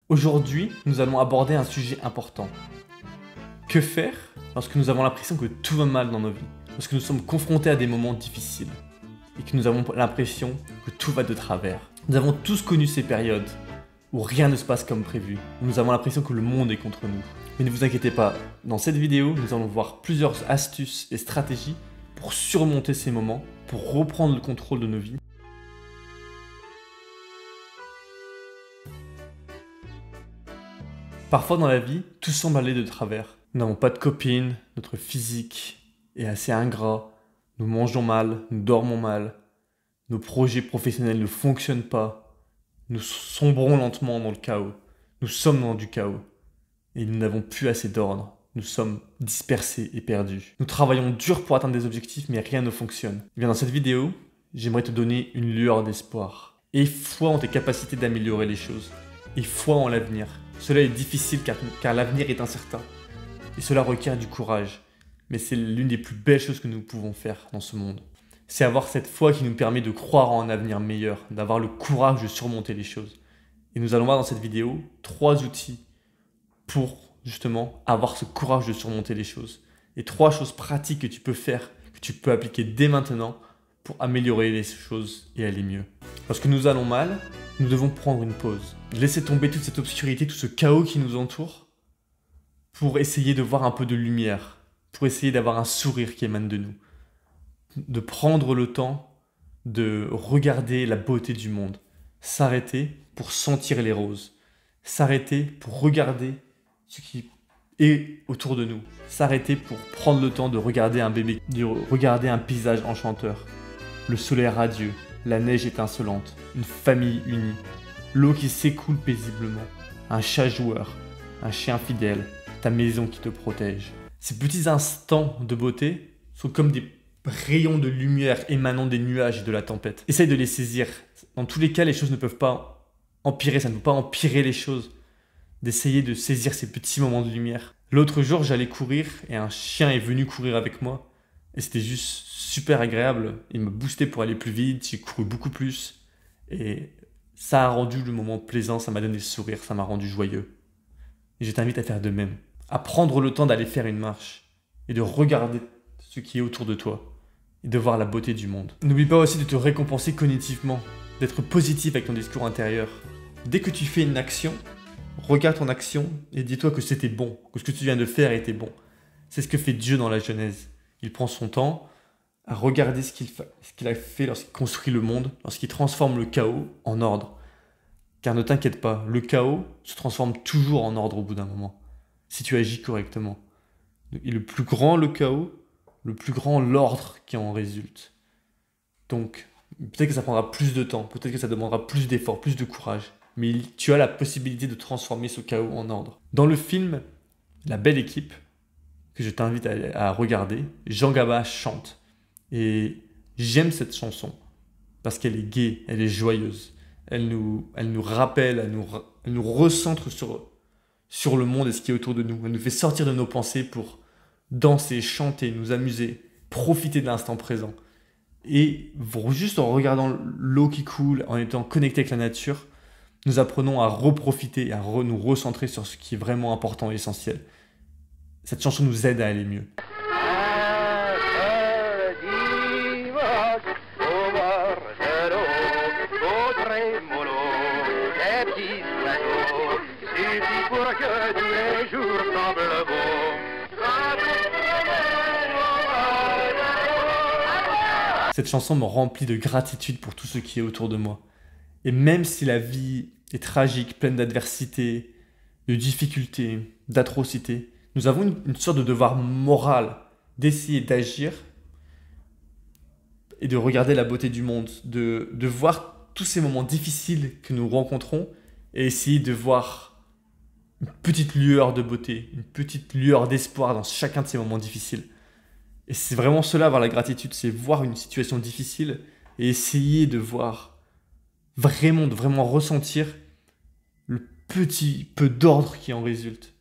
Aujourd'hui, nous allons aborder un sujet important. Que faire lorsque nous avons l'impression que tout va mal dans nos vies, lorsque nous sommes confrontés à des moments difficiles et que nous avons l'impression que tout va de travers. Nous avons tous connu ces périodes où rien ne se passe comme prévu, où nous avons l'impression que le monde est contre nous. Mais ne vous inquiétez pas, dans cette vidéo, nous allons voir plusieurs astuces et stratégies pour surmonter ces moments, pour reprendre le contrôle de nos vies. Parfois dans la vie, tout semble aller de travers. Nous n'avons pas de copine, notre physique est assez ingrat, nous mangeons mal, nous dormons mal, nos projets professionnels ne fonctionnent pas, nous sombrons lentement dans le chaos, nous sommes dans du chaos et nous n'avons plus assez d'ordre, nous sommes dispersés et perdus. Nous travaillons dur pour atteindre des objectifs mais rien ne fonctionne. Et bien dans cette vidéo, j'aimerais te donner une lueur d'espoir. Aie foi en tes capacités d'améliorer les choses, aie foi en l'avenir. Cela est difficile car l'avenir est incertain et cela requiert du courage. Mais c'est l'une des plus belles choses que nous pouvons faire dans ce monde. C'est avoir cette foi qui nous permet de croire en un avenir meilleur, d'avoir le courage de surmonter les choses. Et nous allons voir dans cette vidéo 3 outils pour justement avoir ce courage de surmonter les choses. Et 3 choses pratiques que tu peux faire, que tu peux appliquer dès maintenant pour améliorer les choses et aller mieux. Lorsque nous allons mal, nous devons prendre une pause. Laisser tomber toute cette obscurité, tout ce chaos qui nous entoure pour essayer de voir un peu de lumière, pour essayer d'avoir un sourire qui émane de nous. De prendre le temps de regarder la beauté du monde. S'arrêter pour sentir les roses. S'arrêter pour regarder ce qui est autour de nous. S'arrêter pour prendre le temps de regarder un bébé, de regarder un paysage enchanteur. Le soleil radieux, la neige étincelante, une famille unie, l'eau qui s'écoule paisiblement, un chat joueur, un chien fidèle, ta maison qui te protège. Ces petits instants de beauté sont comme des rayons de lumière émanant des nuages et de la tempête. Essaye de les saisir. Dans tous les cas, les choses ne peuvent pas empirer, ça ne peut pas empirer les choses. D'essayer de saisir ces petits moments de lumière. L'autre jour, j'allais courir et un chien est venu courir avec moi. Et c'était juste super agréable. Il m'a boosté pour aller plus vite, j'ai couru beaucoup plus. Et ça a rendu le moment plaisant, ça m'a donné le sourire, ça m'a rendu joyeux. Et je t'invite à faire de même. À prendre le temps d'aller faire une marche et de regarder ce qui est autour de toi et de voir la beauté du monde. N'oublie pas aussi de te récompenser cognitivement, d'être positif avec ton discours intérieur. Dès que tu fais une action, regarde ton action et dis-toi que c'était bon, que ce que tu viens de faire était bon. C'est ce que fait Dieu dans la Genèse. Il prend son temps à regarder ce qu'il a fait lorsqu'il construit le monde, lorsqu'il transforme le chaos en ordre. Car ne t'inquiète pas, le chaos se transforme toujours en ordre au bout d'un moment, si tu agis correctement. Et le plus grand le chaos, le plus grand l'ordre qui en résulte. Donc, peut-être que ça prendra plus de temps, peut-être que ça demandera plus d'efforts, plus de courage, mais tu as la possibilité de transformer ce chaos en ordre. Dans le film La Belle Équipe, que je t'invite à regarder, Jean Gabin chante. Et j'aime cette chanson, parce qu'elle est gaie, elle est joyeuse. Elle nous rappelle, elle nous recentre sur le monde et ce qui est autour de nous. Elle nous fait sortir de nos pensées pour danser, chanter, nous amuser, profiter de l'instant présent. Et juste en regardant l'eau qui coule, en étant connecté avec la nature, nous apprenons à reprofiter, à nous recentrer sur ce qui est vraiment important et essentiel. Cette chanson nous aide à aller mieux. Cette chanson me remplit de gratitude pour tout ce qui est autour de moi. Et même si la vie est tragique, pleine d'adversité, de difficultés, d'atrocités, nous avons une sorte de devoir moral d'essayer d'agir et de regarder la beauté du monde, de voir tous ces moments difficiles que nous rencontrons et essayer de voir une petite lueur de beauté, une petite lueur d'espoir dans chacun de ces moments difficiles. Et c'est vraiment cela, avoir la gratitude, c'est voir une situation difficile et essayer de voir, de vraiment ressentir le petit peu d'ordre qui en résulte.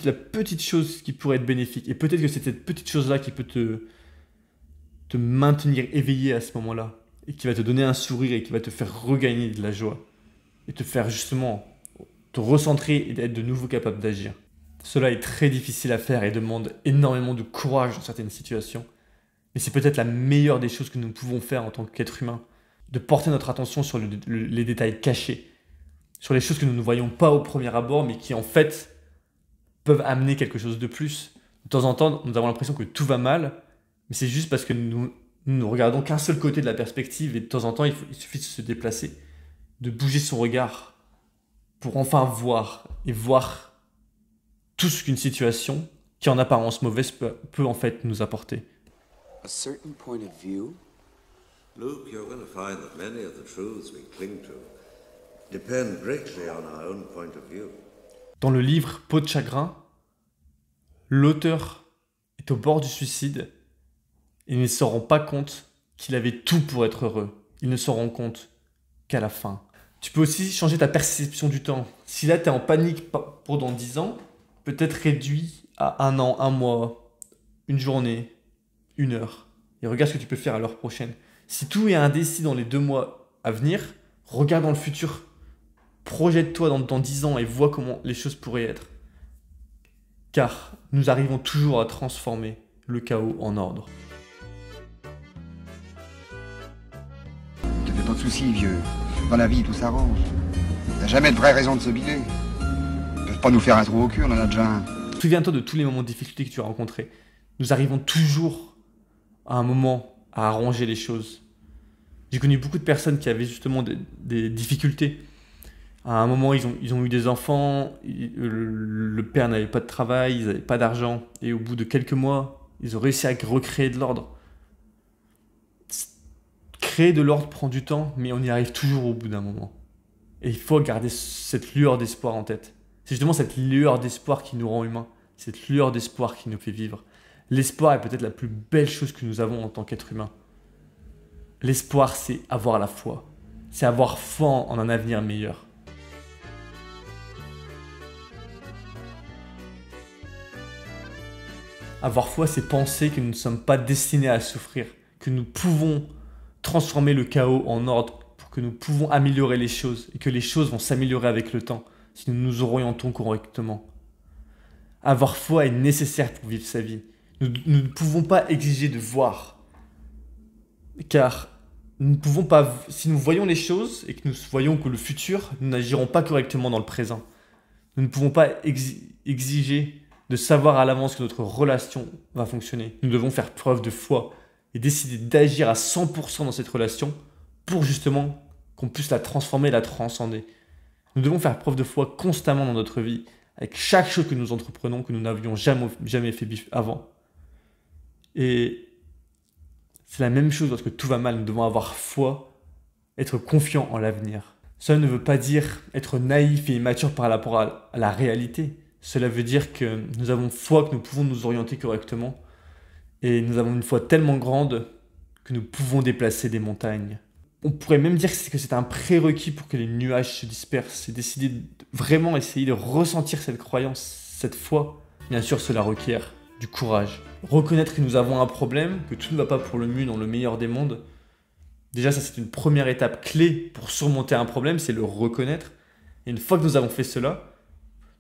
La petite chose qui pourrait être bénéfique. Et peut-être que c'est cette petite chose-là qui peut te maintenir éveillé à ce moment-là. Et qui va te donner un sourire et qui va te faire regagner de la joie. Et te faire justement te recentrer et d'être de nouveau capable d'agir. Cela est très difficile à faire et demande énormément de courage dans certaines situations. Mais c'est peut-être la meilleure des choses que nous pouvons faire en tant qu'être humain, de porter notre attention sur les détails cachés, sur les choses que nous ne voyons pas au premier abord, mais qui en fait peuvent amener quelque chose de plus. De temps en temps, nous avons l'impression que tout va mal, mais c'est juste parce que nous ne regardons qu'un seul côté de la perspective, et de temps en temps, il suffit de se déplacer, de bouger son regard, pour enfin voir, et voir tout ce qu'une situation, qui en apparence mauvaise, peut en fait nous apporter. A certain point of view. Luke, you're going to find that many of the truths we cling to depend greatly on our own point of view. Dans le livre Peau de chagrin, l'auteur est au bord du suicide et il ne se rend pas compte qu'il avait tout pour être heureux. Il ne s'en rend compte qu'à la fin. Tu peux aussi changer ta perception du temps. Si là tu es en panique pendant 10 ans, peut-être réduit à 1 an, 1 mois, une journée, 1 heure. Et regarde ce que tu peux faire à l'heure prochaine. Si tout est indécis dans les 2 mois à venir, regarde dans le futur. Projette-toi dans 10 ans et vois comment les choses pourraient être. Car nous arrivons toujours à transformer le chaos en ordre. Ne te fais pas de soucis, vieux. Dans la vie, tout s'arrange. T'as jamais de vraie raison de se biler. Ils peuvent pas nous faire un trou au cul, on en a déjà un. Souviens-toi de tous les moments de difficulté que tu as rencontrés. Nous arrivons toujours à un moment à arranger les choses. J'ai connu beaucoup de personnes qui avaient justement des difficultés. À un moment, ils ont eu des enfants, le père n'avait pas de travail, ils n'avaient pas d'argent. Et au bout de quelques mois, ils ont réussi à recréer de l'ordre. Créer de l'ordre prend du temps, mais on y arrive toujours au bout d'un moment. Et il faut garder cette lueur d'espoir en tête. C'est justement cette lueur d'espoir qui nous rend humains. Cette lueur d'espoir qui nous fait vivre. L'espoir est peut-être la plus belle chose que nous avons en tant qu'être humain. L'espoir, c'est avoir la foi. C'est avoir foi en un avenir meilleur. Avoir foi, c'est penser que nous ne sommes pas destinés à souffrir, que nous pouvons transformer le chaos en ordre, pour que nous pouvons améliorer les choses et que les choses vont s'améliorer avec le temps si nous nous orientons correctement. Avoir foi est nécessaire pour vivre sa vie. Nous ne pouvons pas exiger de voir, car nous ne pouvons pas, si nous voyons les choses et que nous voyons que le futur, nous n'agirons pas correctement dans le présent. Nous ne pouvons pas exiger de savoir à l'avance que notre relation va fonctionner. Nous devons faire preuve de foi et décider d'agir à 100% dans cette relation pour justement qu'on puisse la transformer et la transcender. Nous devons faire preuve de foi constamment dans notre vie, avec chaque chose que nous entreprenons, que nous n'avions jamais fait avant. Et c'est la même chose lorsque tout va mal, nous devons avoir foi, être confiants en l'avenir. Cela ne veut pas dire être naïf et immature par rapport à la réalité. Cela veut dire que nous avons foi que nous pouvons nous orienter correctement et nous avons une foi tellement grande que nous pouvons déplacer des montagnes. On pourrait même dire que c'est un prérequis pour que les nuages se dispersent. C'est décider de vraiment essayer de ressentir cette croyance, cette foi. Bien sûr, cela requiert du courage. Reconnaître que nous avons un problème, que tout ne va pas pour le mieux dans le meilleur des mondes. Déjà, ça c'est une première étape clé pour surmonter un problème, c'est le reconnaître. Et une fois que nous avons fait cela,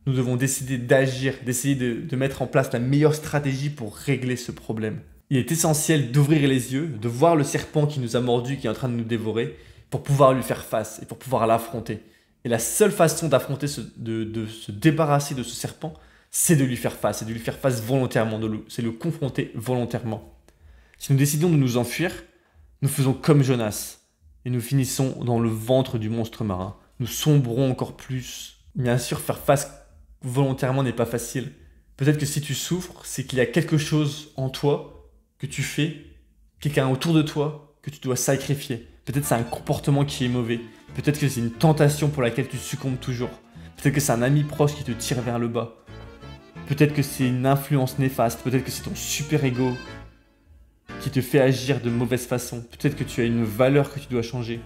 nous devons décider d'agir, d'essayer de mettre en place la meilleure stratégie pour régler ce problème. Il est essentiel d'ouvrir les yeux, de voir le serpent qui nous a mordu, qui est en train de nous dévorer, pour pouvoir lui faire face et pour pouvoir l'affronter. Et la seule façon d'affronter, de se débarrasser de ce serpent, c'est de lui faire face, et de lui faire face volontairement, c'est le confronter volontairement. Si nous décidons de nous enfuir, nous faisons comme Jonas, et nous finissons dans le ventre du monstre marin. Nous sombrons encore plus. Bien sûr, faire face volontairement n'est pas facile. Peut-être que si tu souffres, c'est qu'il y a quelque chose en toi que tu fais, quelqu'un autour de toi que tu dois sacrifier. Peut-être que c'est un comportement qui est mauvais. Peut-être que c'est une tentation pour laquelle tu succombes toujours. Peut-être que c'est un ami proche qui te tire vers le bas. Peut-être que c'est une influence néfaste. Peut-être que c'est ton super-ego qui te fait agir de mauvaise façon. Peut-être que tu as une valeur que tu dois changer.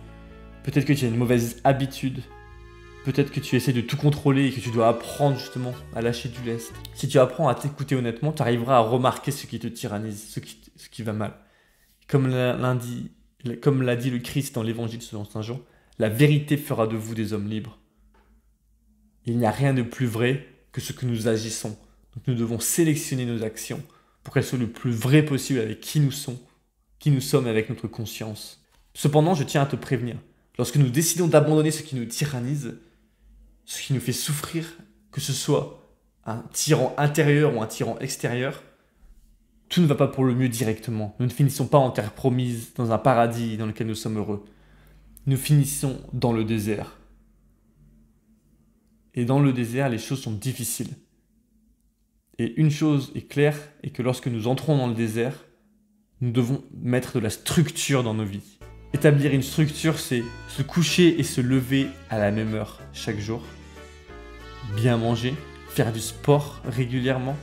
Peut-être que tu as une mauvaise habitude. Peut-être que tu essaies de tout contrôler et que tu dois apprendre justement à lâcher du lest. Si tu apprends à t'écouter honnêtement, tu arriveras à remarquer ce qui te tyrannise, ce qui va mal. Comme l'a dit le Christ dans l'évangile selon Saint Jean, la vérité fera de vous des hommes libres. Il n'y a rien de plus vrai que ce que nous agissons. Donc nous devons sélectionner nos actions pour qu'elles soient le plus vraies possible avec qui nous sommes avec notre conscience. Cependant, je tiens à te prévenir, lorsque nous décidons d'abandonner ce qui nous tyrannise, ce qui nous fait souffrir, que ce soit un tyran intérieur ou un tyran extérieur, tout ne va pas pour le mieux directement. Nous ne finissons pas en terre promise, dans un paradis dans lequel nous sommes heureux. Nous finissons dans le désert. Et dans le désert, les choses sont difficiles. Et une chose est claire, et que lorsque nous entrons dans le désert, nous devons mettre de la structure dans nos vies. Établir une structure, c'est se coucher et se lever à la même heure chaque jour. Bien manger, faire du sport régulièrement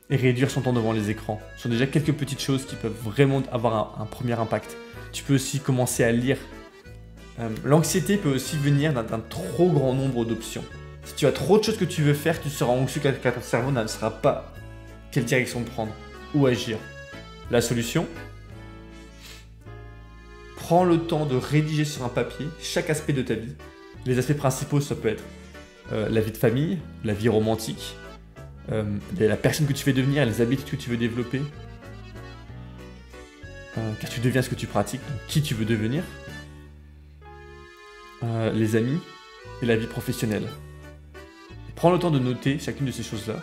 et réduire son temps devant les écrans. Ce sont déjà quelques petites choses qui peuvent vraiment avoir un premier impact. Tu peux aussi commencer à lire. L'anxiété peut aussi venir d'un trop grand nombre d'options. Si tu as trop de choses que tu veux faire, tu seras anxieux car ton cerveau ne saura pas quelle direction prendre ou agir. La solution ? Prends le temps de rédiger sur un papier chaque aspect de ta vie. Les aspects principaux, ça peut être la vie de famille, la vie romantique, la personne que tu veux devenir, les habitudes que tu veux développer, car tu deviens ce que tu pratiques, donc qui tu veux devenir, les amis et la vie professionnelle. Prends le temps de noter chacune de ces choses-là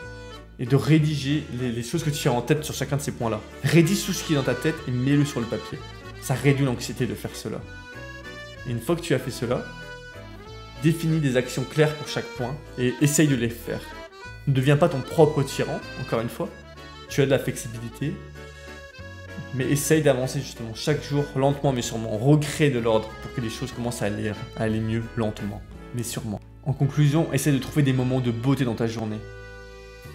et de rédiger les choses que tu as en tête sur chacun de ces points-là. Rédige tout ce qui est dans ta tête et mets-le sur le papier. Ça réduit l'anxiété de faire cela. Et une fois que tu as fait cela, définis des actions claires pour chaque point et essaye de les faire. Ne deviens pas ton propre tyran, encore une fois. Tu as de la flexibilité, mais essaye d'avancer justement chaque jour, lentement mais sûrement. Recrée de l'ordre pour que les choses commencent à aller mieux, lentement, mais sûrement. En conclusion, essaie de trouver des moments de beauté dans ta journée.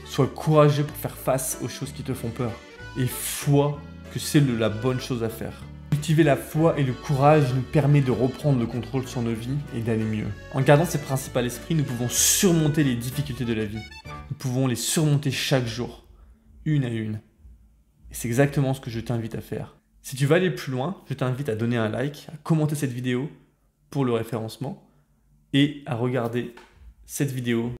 Sois courageux pour faire face aux choses qui te font peur. Et foi que c'est la bonne chose à faire. Cultiver la foi et le courage nous permet de reprendre le contrôle sur nos vies et d'aller mieux. En gardant ces principes à l'esprit, nous pouvons surmonter les difficultés de la vie. Nous pouvons les surmonter chaque jour, une à une. Et c'est exactement ce que je t'invite à faire. Si tu veux aller plus loin, je t'invite à donner un like, à commenter cette vidéo pour le référencement et à regarder cette vidéo